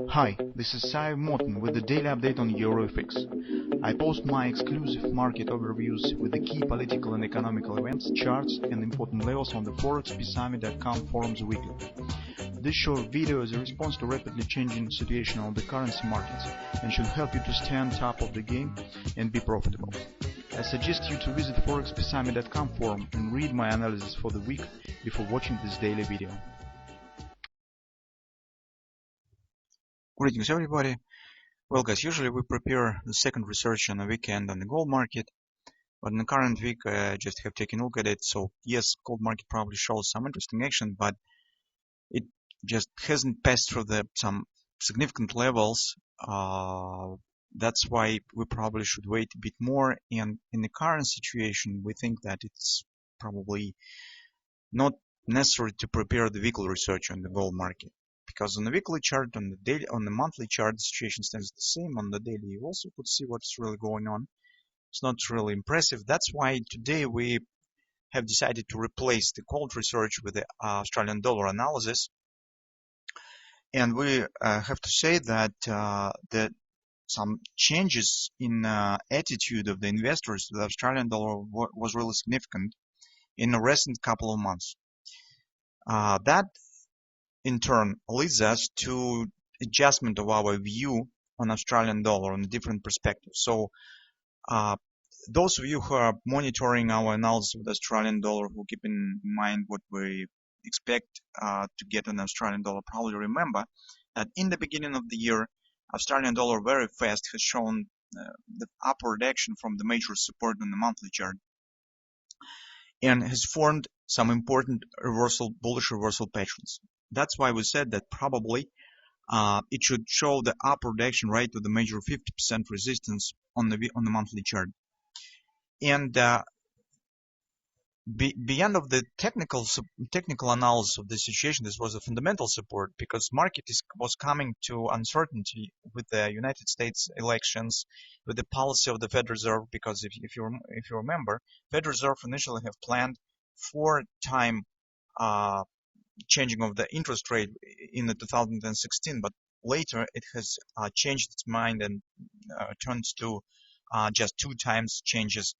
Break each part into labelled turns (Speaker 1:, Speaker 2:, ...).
Speaker 1: Hi, this is Sive Morten with the daily update on EuroFX. I post my exclusive market overviews with the key political and economical events, charts and important levels on the ForexPeaceArmy.com forums weekly. This short video is a response to rapidly changing situation on the currency markets and should help you to stay on top of the game and be profitable. I suggest you to visit ForexPeaceArmy.com forum and read my analysis for the week before watching this daily video.
Speaker 2: Greetings everybody. Well guys, usually we prepare the second research on the weekend on the gold market, but in the current week I just have taken a look at it. So yes, gold market probably shows some interesting action, but it just hasn't passed through some significant levels. That's why we probably should wait a bit more, and in the current situation we think that it's probably not necessary to prepare the weekly research on the gold market. Because on the weekly chart, on the monthly chart, the situation stands the same. On the daily, you also could see what's really going on. It's not really impressive. That's why today we have decided to replace the gold research with the Australian dollar analysis. And we have to say that some changes in attitude of the investors to the Australian dollar was really significant in the recent couple of months. That in turn leads us to adjustment of our view on Australian dollar on a different perspective. So those of you who are monitoring our analysis of the Australian dollar, who keep in mind what we expect to get on Australian dollar, probably remember that in the beginning of the year, Australian dollar very fast has shown the upward action from the major support on the monthly chart and has formed some important bullish reversal patterns. That's why we said that probably it should show the upward action right to the major 50% resistance on the monthly chart. And beyond of the technical analysis of the situation, this was a fundamental support because market was coming to uncertainty with the United States elections, with the policy of the Federal Reserve. Because if you remember, Federal Reserve initially have planned 4-time changing of the interest rate in the 2016, but later it has changed its mind and turns to just 2 times changes.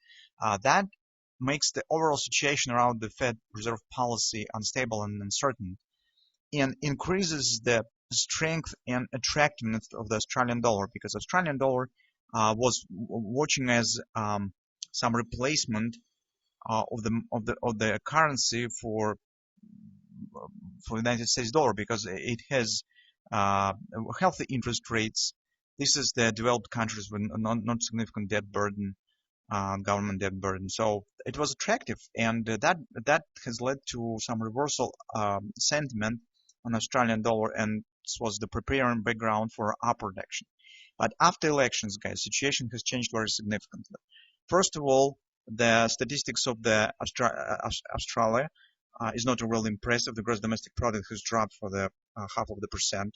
Speaker 2: That makes the overall situation around the Fed Reserve policy unstable and uncertain, and increases the strength and attractiveness of the Australian dollar, because Australian dollar was watching as some replacement of the currency for United States dollar, because it has healthy interest rates. This is the developed countries with not significant debt burden, government debt burden. So it was attractive, and that has led to some reversal sentiment on Australian dollar, and this was the preparing background for upward action. But after elections, guys, situation has changed very significantly. First of all, the statistics of the Australia is not really impressive. The gross domestic product has dropped for the 0.5%.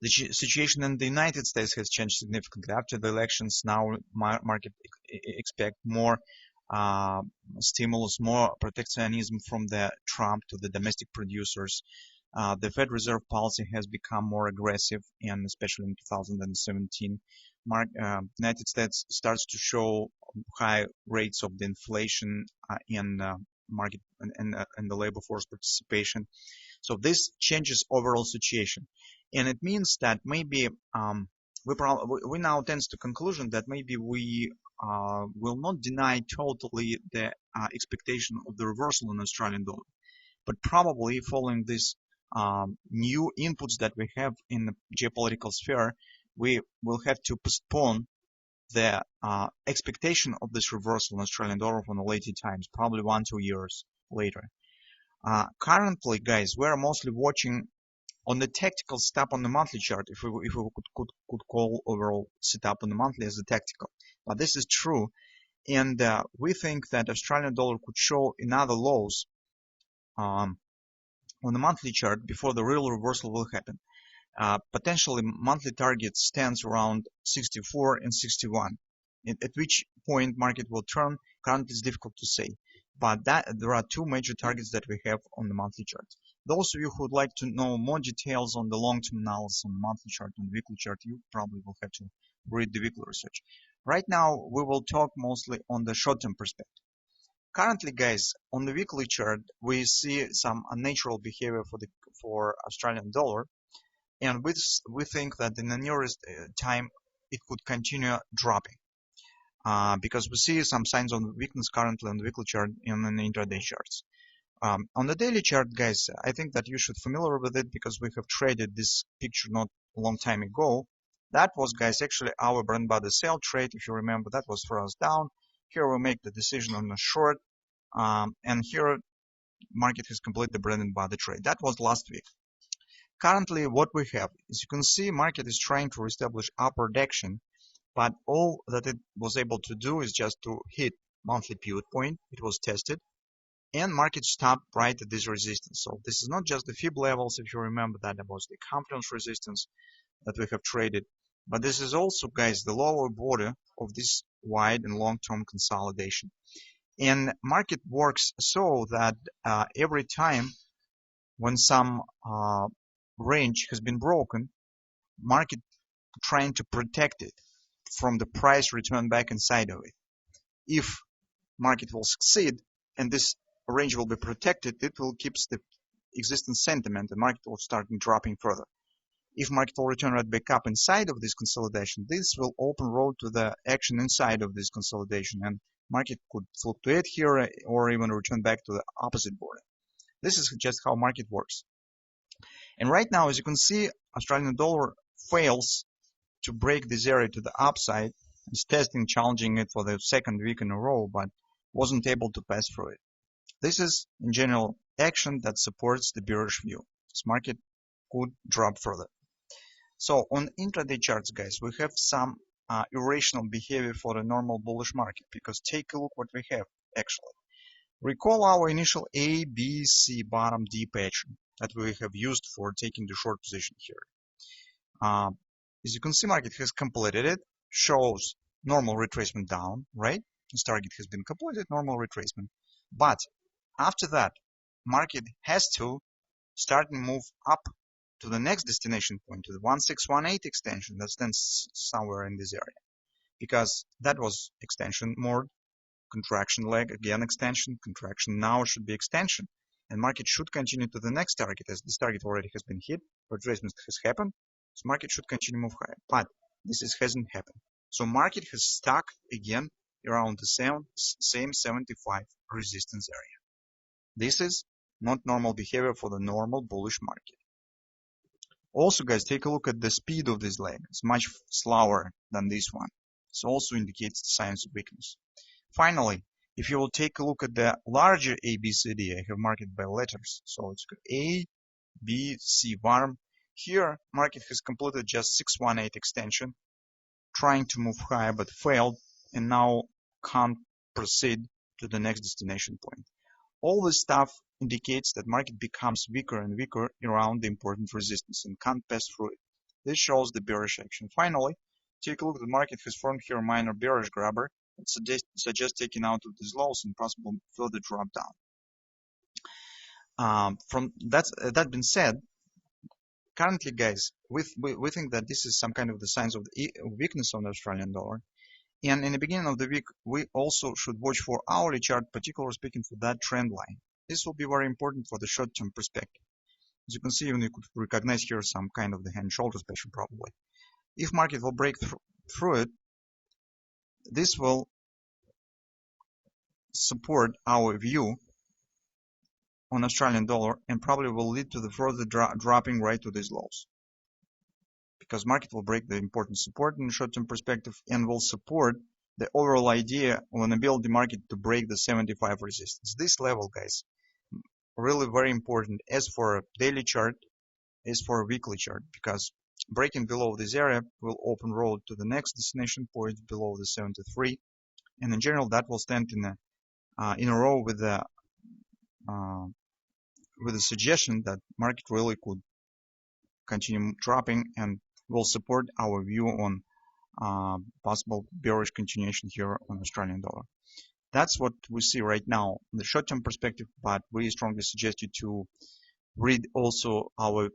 Speaker 2: The situation in the United States has changed significantly after the elections. Now market expect more stimulus, more protectionism from the Trump to the domestic producers. The Fed Reserve policy has become more aggressive, and especially in 2017, United States starts to show high rates of the inflation in market and the labor force participation. So this changes overall situation, and it means that maybe we now tend to conclusion that maybe we will not deny totally the expectation of the reversal in Australian dollar, but probably following this new inputs that we have in the geopolitical sphere, we will have to postpone the expectation of this reversal in Australian dollar from the later times, probably 1-2 years later. Currently, guys, we're mostly watching on the tactical setup on the monthly chart, if we could call overall setup on the monthly as a tactical. But this is true, and we think that Australian dollar could show another lows on the monthly chart before the real reversal will happen. Potentially monthly target stands around 64 and 61. At which point market will turn, currently it's difficult to say. But there are 2 major targets that we have on the monthly chart. Those of you who would like to know more details on the long-term analysis on monthly chart and weekly chart, you probably will have to read the weekly research. Right now, we will talk mostly on the short-term perspective. Currently, guys, on the weekly chart, we see some unnatural behavior for Australian dollar, and we think that in the nearest time it could continue dropping because we see some signs of weakness currently on the weekly chart and in the intraday charts. On the daily chart, guys, I think that you should familiar with it because we have traded this picture not a long time ago. That was, guys, actually our brand by the sell trade. If you remember, that was for us down. Here we make the decision on a short, and here market has completed the bread and butter trade. That was last week. Currently, what we have, as you can see, market is trying to reestablish upward action, but all that it was able to do is just to hit monthly pivot point. It was tested, and market stopped right at this resistance. So this is not just the fib levels, if you remember, that was the confidence resistance that we have traded, but this is also, guys, the lower border of this wide and long-term consolidation. And market works so that every time when some range has been broken, market trying to protect it from the price return back inside of it. If market will succeed and this range will be protected, it will keep the existing sentiment and market will start dropping further. If market will return right back up inside of this consolidation, this will open road to the action inside of this consolidation, and market could fluctuate here or even return back to the opposite border. This is just how market works. And right now, as you can see, Australian dollar fails to break this area to the upside. It's testing, challenging it for the second week in a row, but wasn't able to pass through it. This is, in general, action that supports the bearish view. This market could drop further. So on intraday charts, guys, we have some irrational behavior for the normal bullish market, because take a look what we have actually. Recall our initial A, B, C, bottom, D pattern that we have used for taking the short position here. As you can see, market has completed it, shows normal retracement down, right? This target has been completed, normal retracement. But after that, market has to start and move up to the next destination point, to the 1618 extension that stands somewhere in this area, because that was extension mode, contraction leg, again extension, contraction, now should be extension, and market should continue to the next target, as this target already has been hit, retracement has happened, so market should continue to move higher, but this hasn't happened. So market has stuck again around the same 75 resistance area. This is not normal behavior for the normal bullish market. Also, guys, take a look at the speed of this leg. It's much slower than this one. This also indicates the signs of weakness. Finally, if you will take a look at the larger ABCD, I have marked it by letters. So it's A, B, C, bottom. Here, market has completed just 618 extension, trying to move higher but failed, and now can't proceed to the next destination point. All this stuff indicates that market becomes weaker and weaker around the important resistance and can't pass through it. This shows the bearish action. Finally, take a look. The market has formed here a minor bearish grabber that suggests taking out of these lows and possible further drop down. From that being said, currently, guys, we think that this is some kind of the signs of the weakness on the Australian dollar. And in the beginning of the week, we also should watch for hourly chart, particularly speaking for that trend line. This will be very important for the short-term perspective. As you can see, you could recognize here some kind of the hand shoulder pattern probably. If market will break through it, this will support our view on Australian dollar and probably will lead to the further dropping right to these lows, because market will break the important support in the short-term perspective and will support the overall idea of an ability market to break the 75 resistance. This level, guys, really very important as for a daily chart, as for a weekly chart, because breaking below this area will open road to the next destination point below the 73, and in general that will stand in a row with the suggestion that market really could continue dropping and will support our view on possible bearish continuation here on Australian dollar. That's what we see right now in the short-term perspective, but we strongly suggest you to read also our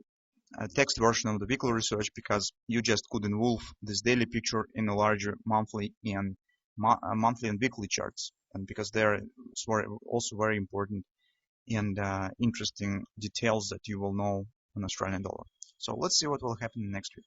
Speaker 2: text version of the weekly research, because you just could involve this daily picture in a larger monthly and weekly charts, and because they're also very important and interesting details that you will know on Australian dollar. So let's see what will happen next week.